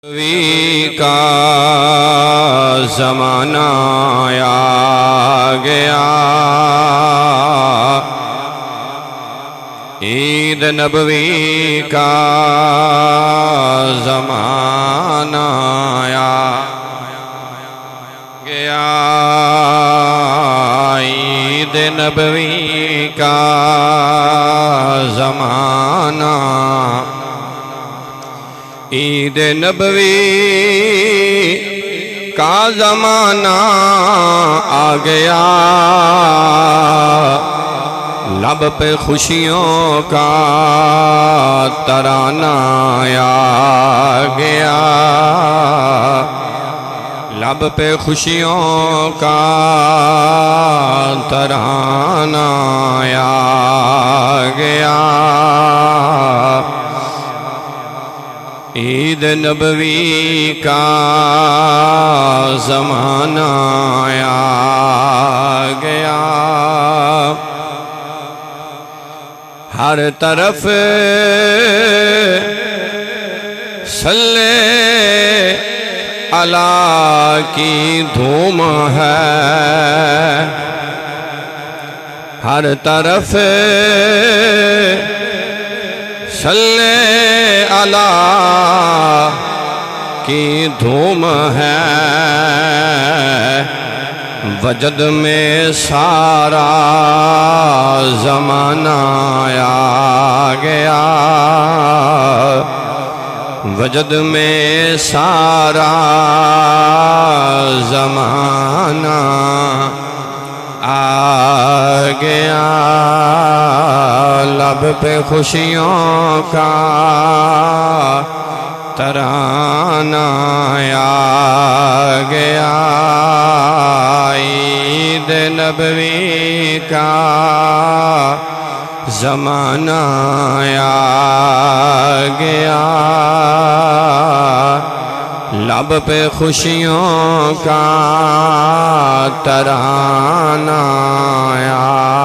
نبوی کا زمانہ آ گیا، عید نبوی کا زمانہ آ گیا، عید نبوی کا زمانہ، عید نبوی کا زمانہ آ گیا، لب پہ خوشیوں کا ترانہ آ گیا، لب پہ خوشیوں کا ترانہ آ گیا، عید نبوی کا زمانہ آ گیا، ہر طرف صلی علی کی دھوم ہے، ہر طرف صلی علی کی دھوم ہے، وجد میں سارا زمانہ آ گیا، وجد میں سارا زمانہ آ گیا، لب پہ خوشیوں کا ترانہ آ گیا، عید نبوی کا زمانہ آ گیا، لب پہ خوشیوں کا ترانہ آ